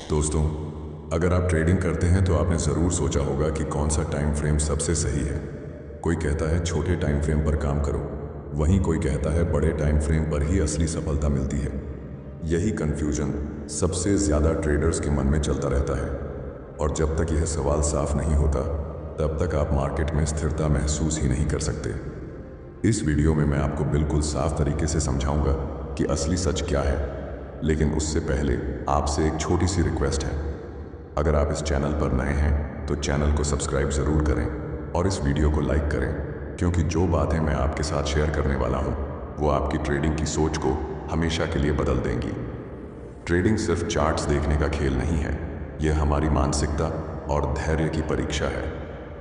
दोस्तों, अगर आप ट्रेडिंग करते हैं तो आपने ज़रूर सोचा होगा कि कौन सा टाइम फ्रेम सबसे सही है। कोई कहता है छोटे टाइम फ्रेम पर काम करो, वहीं कोई कहता है बड़े टाइम फ्रेम पर ही असली सफलता मिलती है। यही कन्फ्यूजन सबसे ज़्यादा ट्रेडर्स के मन में चलता रहता है, और जब तक यह सवाल साफ नहीं होता तब तक आप मार्केट में स्थिरता महसूस ही नहीं कर सकते। इस वीडियो में मैं आपको बिल्कुल साफ तरीके से समझाऊंगा कि असली सच क्या है। लेकिन उससे पहले आपसे एक छोटी सी रिक्वेस्ट है। अगर आप इस चैनल पर नए हैं तो चैनल को सब्सक्राइब ज़रूर करें और इस वीडियो को लाइक करें, क्योंकि जो बातें मैं आपके साथ शेयर करने वाला हूँ वो आपकी ट्रेडिंग की सोच को हमेशा के लिए बदल देंगी। ट्रेडिंग सिर्फ चार्ट्स देखने का खेल नहीं है, यह हमारी मानसिकता और धैर्य की परीक्षा है।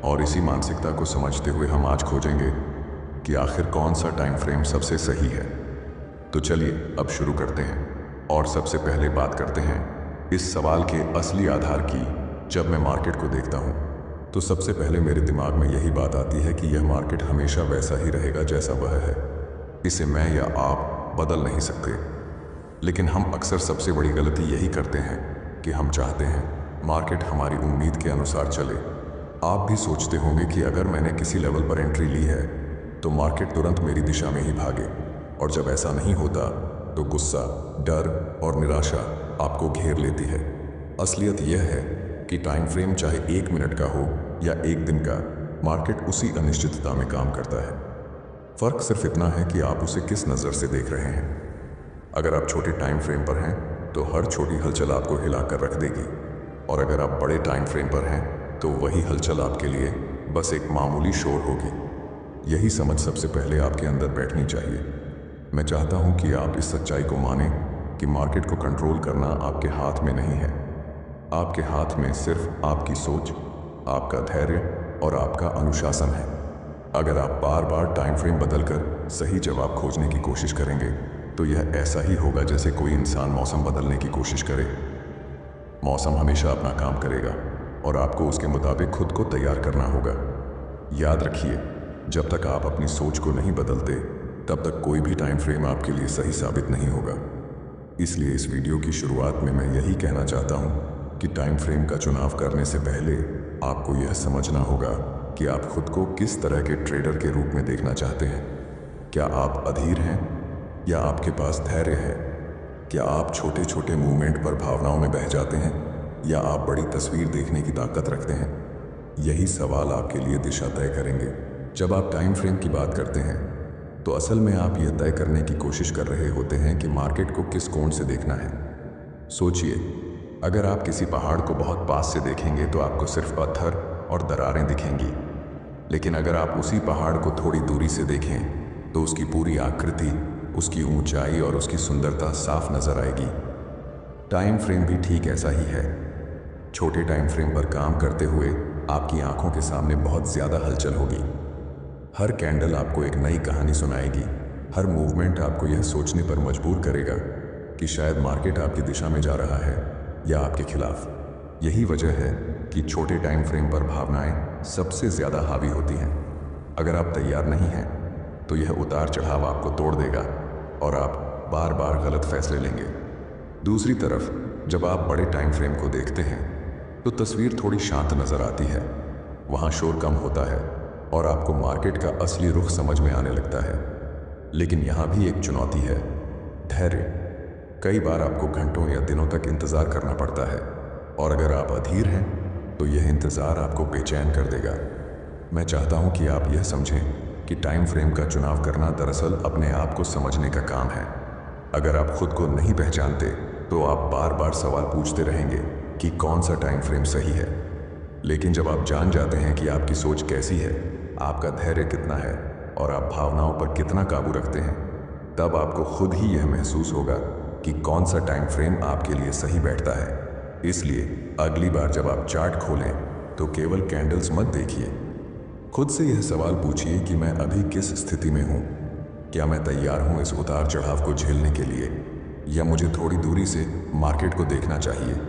और इसी मानसिकता को समझते हुए हम आज खोजेंगे कि आखिर कौन सा टाइम फ्रेम सबसे सही है। तो चलिए अब शुरू करते हैं और सबसे पहले बात करते हैं इस सवाल के असली आधार की। जब मैं मार्केट को देखता हूँ तो सबसे पहले मेरे दिमाग में यही बात आती है कि यह मार्केट हमेशा वैसा ही रहेगा जैसा वह है। इसे मैं या आप बदल नहीं सकते। लेकिन हम अक्सर सबसे बड़ी गलती यही करते हैं कि हम चाहते हैं मार्केट हमारी उम्मीद के अनुसार चले। आप भी सोचते होंगे कि अगर मैंने किसी लेवल पर एंट्री ली है तो मार्केट तुरंत मेरी दिशा में ही भागे, और जब ऐसा नहीं होता तो गुस्सा, डर और निराशा आपको घेर लेती है। असलियत यह है कि टाइम फ्रेम चाहे 1 मिनट का हो या 1 दिन का, मार्केट उसी अनिश्चितता में काम करता है। फर्क सिर्फ इतना है कि आप उसे किस नज़र से देख रहे हैं। अगर आप छोटे टाइम फ्रेम पर हैं तो हर छोटी हलचल आपको हिलाकर रख देगी, और अगर आप बड़े टाइम फ्रेम पर हैं तो वही हलचल आपके लिए बस एक मामूली शोर होगी। यही समझ सबसे पहले आपके अंदर बैठनी चाहिए। मैं चाहता हूं कि आप इस सच्चाई को मानें कि मार्केट को कंट्रोल करना आपके हाथ में नहीं है। आपके हाथ में सिर्फ आपकी सोच, आपका धैर्य और आपका अनुशासन है। अगर आप बार बार टाइम फ्रेम बदलकर सही जवाब खोजने की कोशिश करेंगे तो यह ऐसा ही होगा जैसे कोई इंसान मौसम बदलने की कोशिश करे। मौसम हमेशा अपना काम करेगा और आपको उसके मुताबिक खुद को तैयार करना होगा। याद रखिए, जब तक आप अपनी सोच को नहीं बदलते तब तक कोई भी टाइम फ्रेम आपके लिए सही साबित नहीं होगा। इसलिए इस वीडियो की शुरुआत में मैं यही कहना चाहता हूँ कि टाइम फ्रेम का चुनाव करने से पहले आपको यह समझना होगा कि आप खुद को किस तरह के ट्रेडर के रूप में देखना चाहते हैं। क्या आप अधीर हैं या आपके पास धैर्य है? क्या आप छोटे छोटे मूवमेंट पर भावनाओं में बह जाते हैं या आप बड़ी तस्वीर देखने की ताकत रखते हैं? यही सवाल आपके लिए दिशा तय करेंगे। जब आप टाइम फ्रेम की बात करते हैं तो असल में आप यह तय करने की कोशिश कर रहे होते हैं कि मार्केट को किस कोण से देखना है। सोचिए, अगर आप किसी पहाड़ को बहुत पास से देखेंगे तो आपको सिर्फ पत्थर और दरारें दिखेंगी। लेकिन अगर आप उसी पहाड़ को थोड़ी दूरी से देखें तो उसकी पूरी आकृति, उसकी ऊंचाई और उसकी सुंदरता साफ नजर आएगी। टाइम फ्रेम भी ठीक ऐसा ही है। छोटे टाइम फ्रेम पर काम करते हुए आपकी आंखों के सामने बहुत ज़्यादा हलचल होगी। हर कैंडल आपको एक नई कहानी सुनाएगी। हर मूवमेंट आपको यह सोचने पर मजबूर करेगा कि शायद मार्केट आपकी दिशा में जा रहा है या आपके खिलाफ। यही वजह है कि छोटे टाइम फ्रेम पर भावनाएं सबसे ज़्यादा हावी होती हैं। अगर आप तैयार नहीं हैं तो यह उतार चढ़ाव आपको तोड़ देगा और आप बार बार गलत फैसले लेंगे। दूसरी तरफ जब आप बड़े टाइम फ्रेम को देखते हैं तो तस्वीर थोड़ी शांत नज़र आती है। वहाँ शोर कम होता है और आपको मार्केट का असली रुख समझ में आने लगता है। लेकिन यहाँ भी एक चुनौती है, धैर्य। कई बार आपको घंटों या दिनों तक इंतज़ार करना पड़ता है, और अगर आप अधीर हैं तो यह इंतज़ार आपको बेचैन कर देगा। मैं चाहता हूँ कि आप यह समझें कि टाइम फ्रेम का चुनाव करना दरअसल अपने आप को समझने का काम है। अगर आप खुद को नहीं पहचानते तो आप बार बार सवाल पूछते रहेंगे कि कौन सा टाइम फ्रेम सही है। लेकिन जब आप जान जाते हैं कि आपकी सोच कैसी है, आपका धैर्य कितना है और आप भावनाओं पर कितना काबू रखते हैं, तब आपको खुद ही यह महसूस होगा कि कौन सा टाइम फ्रेम आपके लिए सही बैठता है। इसलिए अगली बार जब आप चार्ट खोलें तो केवल कैंडल्स मत देखिए। खुद से यह सवाल पूछिए कि मैं अभी किस स्थिति में हूँ। क्या मैं तैयार हूँ इस उतार चढ़ाव को झेलने के लिए, या मुझे थोड़ी दूरी से मार्केट को देखना चाहिए?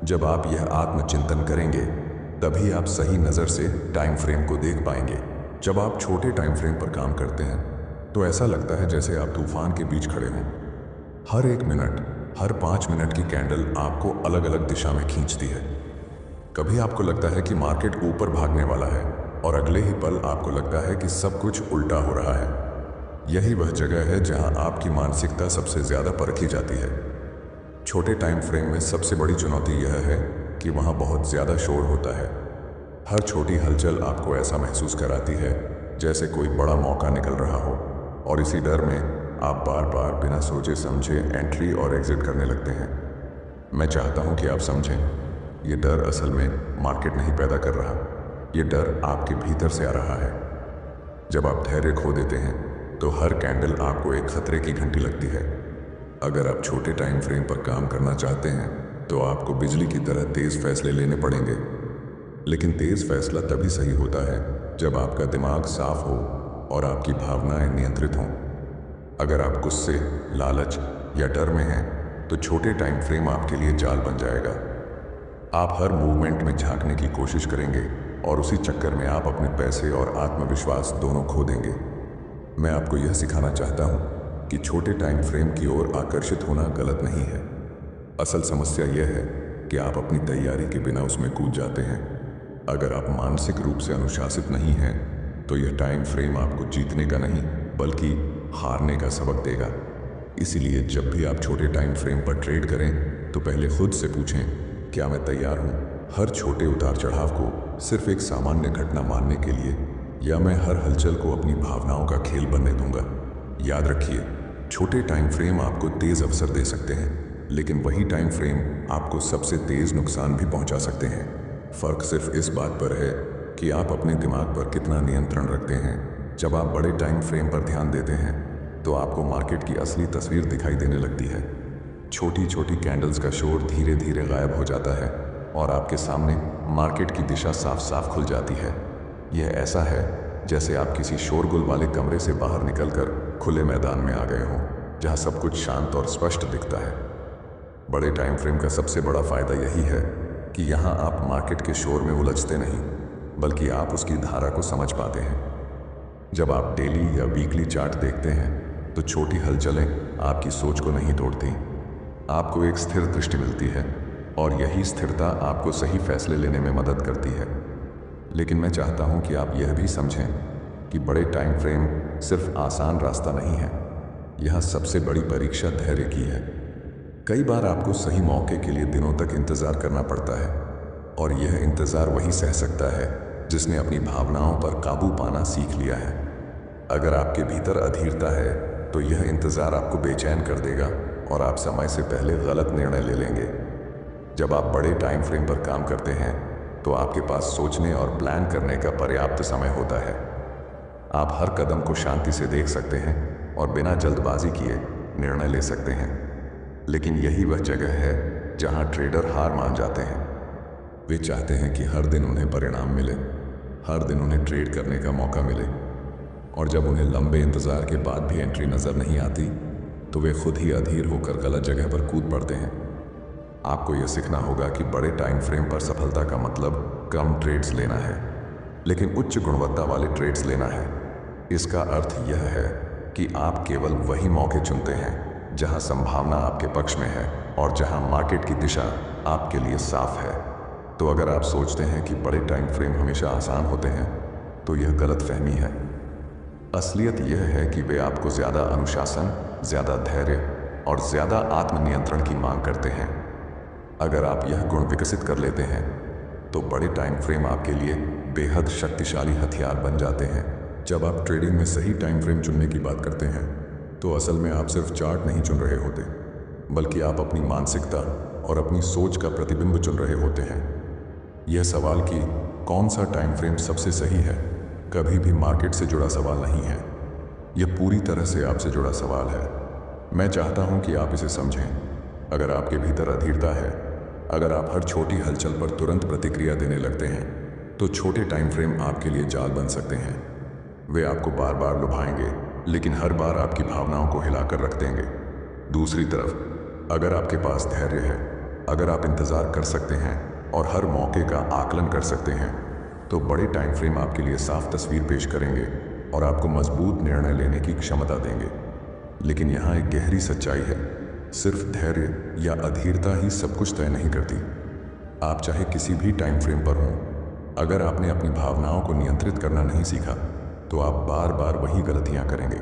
जब आप यह आत्मचिंतन करेंगे तभी आप सही नज़र से टाइम फ्रेम को देख पाएंगे। जब आप छोटे टाइम फ्रेम पर काम करते हैं तो ऐसा लगता है जैसे आप तूफान के बीच खड़े हों। हर एक मिनट, हर 5 मिनट की कैंडल आपको अलग अलग दिशा में खींचती है। कभी आपको लगता है कि मार्केट ऊपर भागने वाला है और अगले ही पल आपको लगता है कि सब कुछ उल्टा हो रहा है। यही वह जगह है जहां आपकी मानसिकता सबसे ज्यादा परखी जाती है। छोटे टाइम फ्रेम में सबसे बड़ी चुनौती यह है कि वहां बहुत ज्यादा शोर होता है। हर छोटी हलचल आपको ऐसा महसूस कराती है जैसे कोई बड़ा मौका निकल रहा हो, और इसी डर में आप बार बार बिना सोचे समझे एंट्री और एग्जिट करने लगते हैं। मैं चाहता हूं कि आप समझें, ये डर असल में मार्केट नहीं पैदा कर रहा, ये डर आपके भीतर से आ रहा है। जब आप धैर्य खो देते हैं तो हर कैंडल आपको एक खतरे की घंटी लगती है। अगर आप छोटे टाइम फ्रेम पर काम करना चाहते हैं तो आपको बिजली की तरह तेज फैसले लेने पड़ेंगे। लेकिन तेज फैसला तभी सही होता है जब आपका दिमाग साफ हो और आपकी भावनाएं नियंत्रित हों। अगर आप गुस्से, लालच या डर में हैं तो छोटे टाइम फ्रेम आपके लिए जाल बन जाएगा। आप हर मूवमेंट में झांकने की कोशिश करेंगे और उसी चक्कर में आप अपने पैसे और आत्मविश्वास दोनों खो देंगे। मैं आपको यह सिखाना चाहता हूं कि छोटे टाइम फ्रेम की ओर आकर्षित होना गलत नहीं है। असल समस्या यह है कि आप अपनी तैयारी के बिना उसमें कूद जाते हैं। अगर आप मानसिक रूप से अनुशासित नहीं हैं तो यह टाइम फ्रेम आपको जीतने का नहीं बल्कि हारने का सबक देगा। इसीलिए जब भी आप छोटे टाइम फ्रेम पर ट्रेड करें तो पहले खुद से पूछें, क्या मैं तैयार हूं हर छोटे उतार चढ़ाव को सिर्फ एक सामान्य घटना मानने के लिए, या मैं हर हलचल को अपनी भावनाओं का खेल बनने दूंगा। याद रखिए, छोटे टाइम फ्रेम आपको तेज अवसर दे सकते हैं, लेकिन वही टाइम फ्रेम आपको सबसे तेज नुकसान भी पहुंचा सकते हैं। फर्क सिर्फ इस बात पर है कि आप अपने दिमाग पर कितना नियंत्रण रखते हैं। जब आप बड़े टाइम फ्रेम पर ध्यान देते हैं तो आपको मार्केट की असली तस्वीर दिखाई देने लगती है। छोटी छोटी कैंडल्स का शोर धीरे धीरे गायब हो जाता है और आपके सामने मार्केट की दिशा साफ साफ खुल जाती है। यह ऐसा है जैसे आप किसी शोरगुल वाले कमरे से बाहर निकलकर खुले मैदान में आ गए हों, जहां सब कुछ शांत और स्पष्ट दिखता है। बड़े टाइम फ्रेम का सबसे बड़ा फायदा यही है कि यहां आप मार्केट के शोर में उलझते नहीं, बल्कि आप उसकी धारा को समझ पाते हैं। जब आप डेली या वीकली चार्ट देखते हैं तो छोटी हलचलें आपकी सोच को नहीं तोड़ती। आपको एक स्थिर दृष्टि मिलती है और यही स्थिरता आपको सही फैसले लेने में मदद करती है। लेकिन मैं चाहता हूं कि आप यह भी समझें कि बड़े टाइम फ्रेम सिर्फ आसान रास्ता नहीं है। यह सबसे बड़ी परीक्षा धैर्य की है। कई बार आपको सही मौके के लिए दिनों तक इंतजार करना पड़ता है, और यह इंतजार वही सह सकता है जिसने अपनी भावनाओं पर काबू पाना सीख लिया है। अगर आपके भीतर अधीरता है तो यह इंतजार आपको बेचैन कर देगा और आप समय से पहले गलत निर्णय ले लेंगे। जब आप बड़े टाइम फ्रेम पर काम करते हैं तो आपके पास सोचने और प्लान करने का पर्याप्त समय होता है। आप हर कदम को शांति से देख सकते हैं और बिना जल्दबाजी किए निर्णय ले सकते हैं। लेकिन यही वह जगह है जहां ट्रेडर हार मान जाते हैं। वे चाहते हैं कि हर दिन उन्हें परिणाम मिले, हर दिन उन्हें ट्रेड करने का मौका मिले, और जब उन्हें लंबे इंतजार के बाद भी एंट्री नजर नहीं आती तो वे खुद ही अधीर होकर गलत जगह पर कूद पड़ते हैं। आपको यह सीखना होगा कि बड़े टाइम फ्रेम पर सफलता का मतलब कम ट्रेड्स लेना है, लेकिन उच्च गुणवत्ता वाले ट्रेड्स लेना है। इसका अर्थ यह है कि आप केवल वही मौके चुनते हैं जहां संभावना आपके पक्ष में है और जहां मार्केट की दिशा आपके लिए साफ है। तो अगर आप सोचते हैं कि बड़े टाइम फ्रेम हमेशा आसान होते हैं तो यह गलतफहमी है। असलियत यह है कि वे आपको ज़्यादा अनुशासन, ज़्यादा धैर्य और ज़्यादा आत्मनियंत्रण की मांग करते हैं। अगर आप यह गुण विकसित कर लेते हैं तो बड़े टाइम फ्रेम आपके लिए बेहद शक्तिशाली हथियार बन जाते हैं। जब आप ट्रेडिंग में सही टाइम फ्रेम चुनने की बात करते हैं तो असल में आप सिर्फ चार्ट नहीं चुन रहे होते, बल्कि आप अपनी मानसिकता और अपनी सोच का प्रतिबिंब चुन रहे होते हैं। यह सवाल कि कौन सा टाइम फ्रेम सबसे सही है कभी भी मार्केट से जुड़ा सवाल नहीं है। यह पूरी तरह से आपसे जुड़ा सवाल है। मैं चाहता हूं कि आप इसे समझें। अगर आपके भीतर अधीरता है, अगर आप हर छोटी हलचल पर तुरंत प्रतिक्रिया देने लगते हैं तो छोटे टाइम फ्रेम आपके लिए जाल बन सकते हैं। वे आपको बार बार लुभाएंगे, लेकिन हर बार आपकी भावनाओं को हिलाकर रख देंगे। दूसरी तरफ अगर आपके पास धैर्य है, अगर आप इंतज़ार कर सकते हैं और हर मौके का आकलन कर सकते हैं तो बड़े टाइम फ्रेम आपके लिए साफ तस्वीर पेश करेंगे और आपको मजबूत निर्णय लेने की क्षमता देंगे। लेकिन यहाँ एक गहरी सच्चाई है सिर्फ धैर्य या अधीरता ही सब कुछ तय नहीं करती। आप चाहे किसी भी टाइम फ्रेम पर हों, अगर आपने अपनी भावनाओं को नियंत्रित करना नहीं सीखा तो आप बार बार वही गलतियां करेंगे।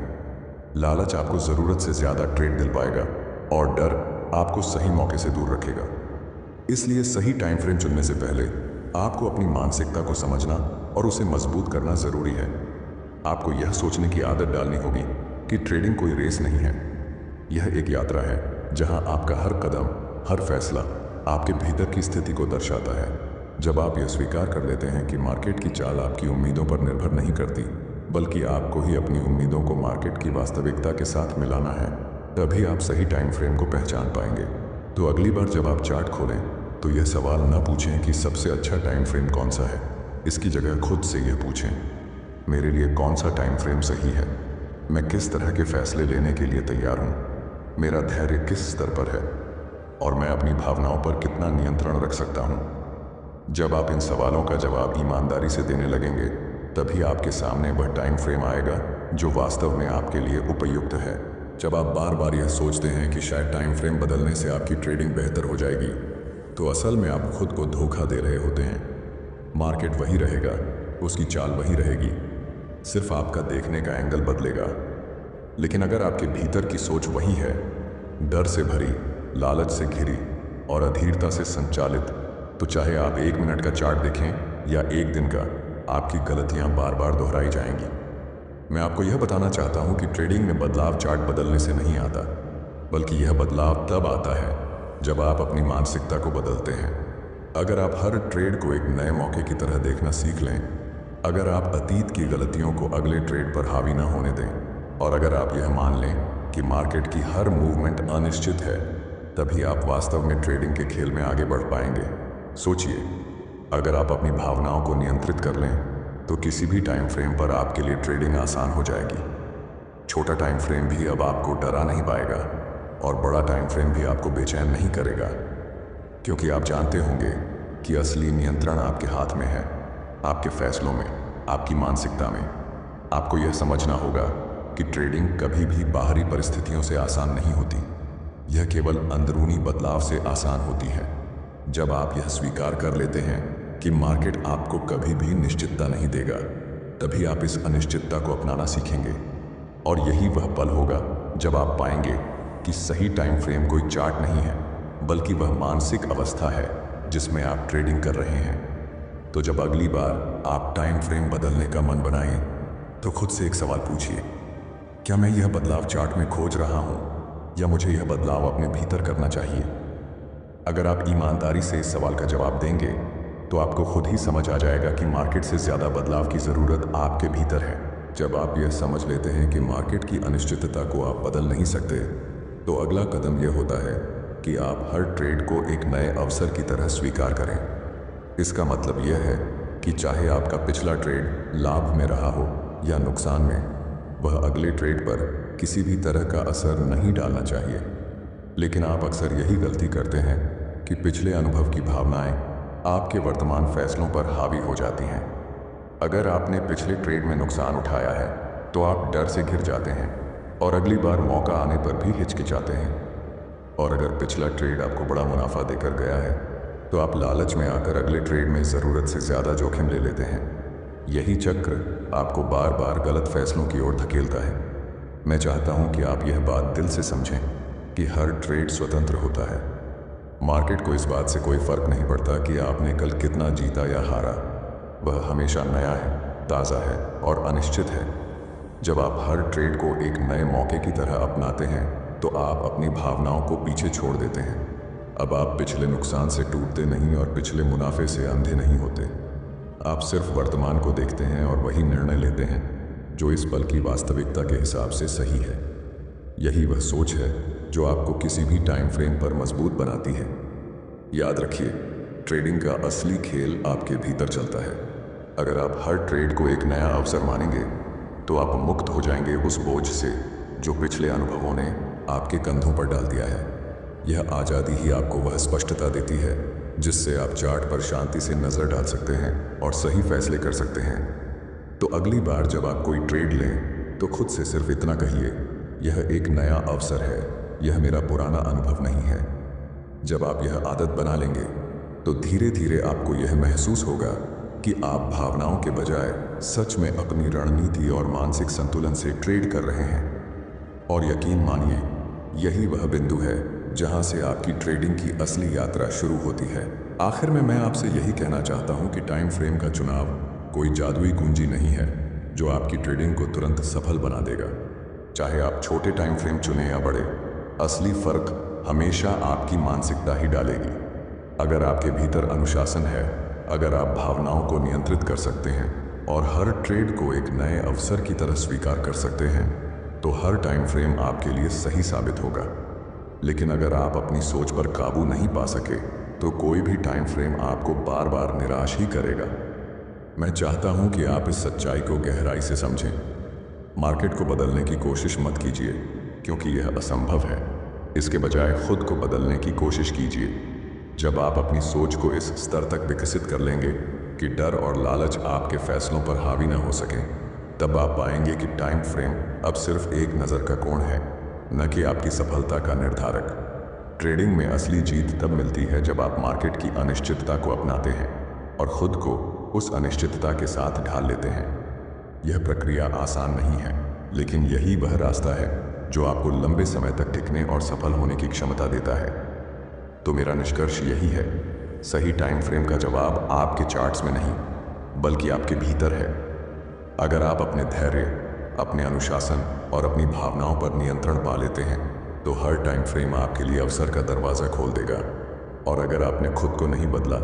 लालच आपको ज़रूरत से ज़्यादा ट्रेड दिलवाएगा और डर आपको सही मौके से दूर रखेगा। इसलिए सही टाइम फ्रेम चुनने से पहले आपको अपनी मानसिकता को समझना और उसे मजबूत करना ज़रूरी है। आपको यह सोचने की आदत डालनी होगी कि ट्रेडिंग कोई रेस नहीं है, यह एक यात्रा है जहां आपका हर कदम, हर फैसला आपके भीतर की स्थिति को दर्शाता है। जब आप यह स्वीकार कर लेते हैं कि मार्केट की चाल आपकी उम्मीदों पर निर्भर नहीं करती, बल्कि आपको ही अपनी उम्मीदों को मार्केट की वास्तविकता के साथ मिलाना है, तभी आप सही टाइम फ्रेम को पहचान पाएंगे। तो अगली बार जब आप चार्ट खोलें तो यह सवाल न पूछें कि सबसे अच्छा टाइम फ्रेम कौन सा है। इसकी जगह खुद से यह पूछें, मेरे लिए कौन सा टाइम फ्रेम सही है, मैं किस तरह के फैसले लेने के लिए तैयार हूँ, मेरा धैर्य किस स्तर पर है और मैं अपनी भावनाओं पर कितना नियंत्रण रख सकता हूँ। जब आप इन सवालों का जवाब ईमानदारी से देने लगेंगे, तभी आपके सामने वह टाइम फ्रेम आएगा जो वास्तव में आपके लिए उपयुक्त है। जब आप बार बार यह सोचते हैं कि शायद टाइम फ्रेम बदलने से आपकी ट्रेडिंग बेहतर हो जाएगी, तो असल में आप खुद को धोखा दे रहे होते हैं। मार्केट वही रहेगा, उसकी चाल वही रहेगी, सिर्फ आपका देखने का एंगल बदलेगा। लेकिन अगर आपके भीतर की सोच वही है, डर से भरी, लालच से घिरी और अधीरता से संचालित, तो चाहे आप 1 मिनट का चार्ट देखें या 1 दिन का, आपकी गलतियां बार बार दोहराई जाएंगी। मैं आपको यह बताना चाहता हूं कि ट्रेडिंग में बदलाव चार्ट बदलने से नहीं आता, बल्कि यह बदलाव तब आता है जब आप अपनी मानसिकता को बदलते हैं। अगर आप हर ट्रेड को एक नए मौके की तरह देखना सीख लें, अगर आप अतीत की गलतियों को अगले ट्रेड पर हावी ना होने दें, और अगर आप यह मान लें कि मार्केट की हर मूवमेंट अनिश्चित है, तभी आप वास्तव में ट्रेडिंग के खेल में आगे बढ़ पाएंगे। सोचिए, अगर आप अपनी भावनाओं को नियंत्रित कर लें तो किसी भी टाइम फ्रेम पर आपके लिए ट्रेडिंग आसान हो जाएगी। छोटा टाइम फ्रेम भी अब आपको डरा नहीं पाएगा और बड़ा टाइम फ्रेम भी आपको बेचैन नहीं करेगा, क्योंकि आप जानते होंगे कि असली नियंत्रण आपके हाथ में है, आपके फैसलों में, आपकी मानसिकता में। आपको यह समझना होगा कि ट्रेडिंग कभी भी बाहरी परिस्थितियों से आसान नहीं होती, यह केवल अंदरूनी बदलाव से आसान होती है। जब आप यह स्वीकार कर लेते हैं कि मार्केट आपको कभी भी निश्चितता नहीं देगा, तभी आप इस अनिश्चितता को अपनाना सीखेंगे। और यही वह पल होगा जब आप पाएंगे कि सही टाइम फ्रेम कोई चार्ट नहीं है, बल्कि वह मानसिक अवस्था है जिसमें आप ट्रेडिंग कर रहे हैं। तो जब अगली बार आप टाइम फ्रेम बदलने का मन बनाएं, तो खुद से एक सवाल पूछिए, क्या मैं यह बदलाव चार्ट में खोज रहा हूं या मुझे यह बदलाव अपने भीतर करना चाहिए? अगर आप ईमानदारी से इस सवाल का जवाब देंगे तो आपको खुद ही समझ आ जाएगा कि मार्केट से ज़्यादा बदलाव की ज़रूरत आपके भीतर है। जब आप यह समझ लेते हैं कि मार्केट की अनिश्चितता को आप बदल नहीं सकते, तो अगला कदम यह होता है कि आप हर ट्रेड को एक नए अवसर की तरह स्वीकार करें। इसका मतलब यह है कि चाहे आपका पिछला ट्रेड लाभ में रहा हो या नुकसान में, वह अगले ट्रेड पर किसी भी तरह का असर नहीं डालना चाहिए। लेकिन आप अक्सर यही गलती करते हैं कि पिछले अनुभव की भावनाएं आपके वर्तमान फैसलों पर हावी हो जाती हैं। अगर आपने पिछले ट्रेड में नुकसान उठाया है तो आप डर से घिर जाते हैं और अगली बार मौका आने पर भी हिचकिचाते हैं। और अगर पिछला ट्रेड आपको बड़ा मुनाफा देकर गया है तो आप लालच में आकर अगले ट्रेड में ज़रूरत से ज़्यादा जोखिम ले लेते हैं। यही चक्र आपको बार बार गलत फैसलों की ओर धकेलता है। मैं चाहता हूं कि आप यह बात दिल से समझें कि हर ट्रेड स्वतंत्र होता है। मार्केट को इस बात से कोई फर्क नहीं पड़ता कि आपने कल कितना जीता या हारा, वह हमेशा नया है, ताज़ा है और अनिश्चित है। जब आप हर ट्रेड को एक नए मौके की तरह अपनाते हैं तो आप अपनी भावनाओं को पीछे छोड़ देते हैं। अब आप पिछले नुकसान से टूटते नहीं और पिछले मुनाफे से अंधे नहीं होते। आप सिर्फ वर्तमान को देखते हैं और वही निर्णय लेते हैं जो इस पल की वास्तविकता के हिसाब से सही है। यही वह सोच है जो आपको किसी भी टाइम फ्रेम पर मजबूत बनाती है। याद रखिए, ट्रेडिंग का असली खेल आपके भीतर चलता है। अगर आप हर ट्रेड को एक नया अवसर मानेंगे तो आप मुक्त हो जाएंगे उस बोझ से जो पिछले अनुभवों ने आपके कंधों पर डाल दिया है। यह आज़ादी ही आपको वह स्पष्टता देती है जिससे आप चार्ट पर शांति से नज़र डाल सकते हैं और सही फैसले कर सकते हैं। तो अगली बार जब आप कोई ट्रेड लें तो खुद से सिर्फ इतना कहिए, यह एक नया अवसर है, यह मेरा पुराना अनुभव नहीं है। जब आप यह आदत बना लेंगे तो धीरे धीरे आपको यह महसूस होगा कि आप भावनाओं के बजाय सच में अपनी रणनीति और मानसिक संतुलन से ट्रेड कर रहे हैं। और यकीन मानिए, यही वह बिंदु है जहां से आपकी ट्रेडिंग की असली यात्रा शुरू होती है। आखिर में मैं आपसे यही कहना चाहता हूं कि टाइम फ्रेम का चुनाव कोई जादुई कुंजी नहीं है जो आपकी ट्रेडिंग को तुरंत सफल बना देगा। चाहे आप छोटे टाइम फ्रेम चुनें या बड़े, असली फर्क हमेशा आपकी मानसिकता ही डालेगी। अगर आपके भीतर अनुशासन है, अगर आप भावनाओं को नियंत्रित कर सकते हैं और हर ट्रेड को एक नए अवसर की तरह स्वीकार कर सकते हैं, तो हर टाइम फ्रेम आपके लिए सही साबित होगा। लेकिन अगर आप अपनी सोच पर काबू नहीं पा सके तो कोई भी टाइम फ्रेम आपको बार बार निराश ही करेगा। मैं चाहता हूं कि आप इस सच्चाई को गहराई से समझें। मार्केट को बदलने की कोशिश मत कीजिए क्योंकि यह असंभव है। इसके बजाय खुद को बदलने की कोशिश कीजिए। जब आप अपनी सोच को इस स्तर तक विकसित कर लेंगे कि डर और लालच आपके फैसलों पर हावी न हो सकें, तब आप पाएंगे कि टाइम फ्रेम अब सिर्फ एक नज़र का कोण है, न कि आपकी सफलता का निर्धारक। ट्रेडिंग में असली जीत तब मिलती है जब आप मार्केट की अनिश्चितता को अपनाते हैं और खुद को उस अनिश्चितता के साथ ढाल लेते हैं। यह प्रक्रिया आसान नहीं है, लेकिन यही वह रास्ता है जो आपको लंबे समय तक टिकने और सफल होने की क्षमता देता है। तो मेरा निष्कर्ष यही है, सही टाइम फ्रेम का जवाब आपके चार्ट्स में नहीं बल्कि आपके भीतर है। अगर आप अपने धैर्य, अपने अनुशासन और अपनी भावनाओं पर नियंत्रण पा लेते हैं तो हर टाइम फ्रेम आपके लिए अवसर का दरवाज़ा खोल देगा। और अगर आपने खुद को नहीं बदला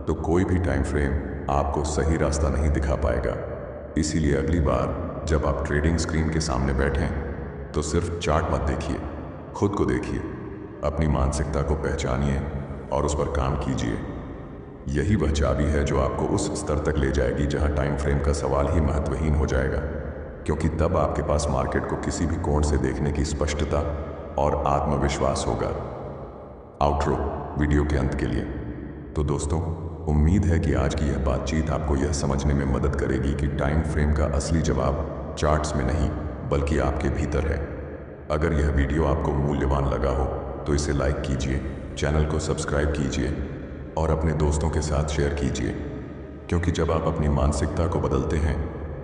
तो कोई भी टाइम फ्रेम आपको सही रास्ता नहीं दिखा पाएगा। इसीलिए अगली बार जब आप ट्रेडिंग स्क्रीन के सामने बैठें तो सिर्फ चार्ट मत देखिए, खुद को देखिए, अपनी मानसिकता को पहचानिए और उस पर काम कीजिए। यही वह चाबी है जो आपको उस स्तर तक ले जाएगी जहां टाइम फ्रेम का सवाल ही महत्वहीन हो जाएगा, क्योंकि तब आपके पास मार्केट को किसी भी कोण से देखने की स्पष्टता और आत्मविश्वास होगा। आउटरो वीडियो के अंत के लिए तो दोस्तों, उम्मीद है कि आज की यह बातचीत आपको यह समझने में मदद करेगी कि टाइम फ्रेम का असली जवाब चार्ट्स में नहीं बल्कि आपके भीतर है। अगर यह वीडियो आपको मूल्यवान लगा हो तो इसे लाइक कीजिए, चैनल को सब्सक्राइब कीजिए और अपने दोस्तों के साथ शेयर कीजिए, क्योंकि जब आप अपनी मानसिकता को बदलते हैं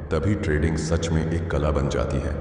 तभी ट्रेडिंग सच में एक कला बन जाती है।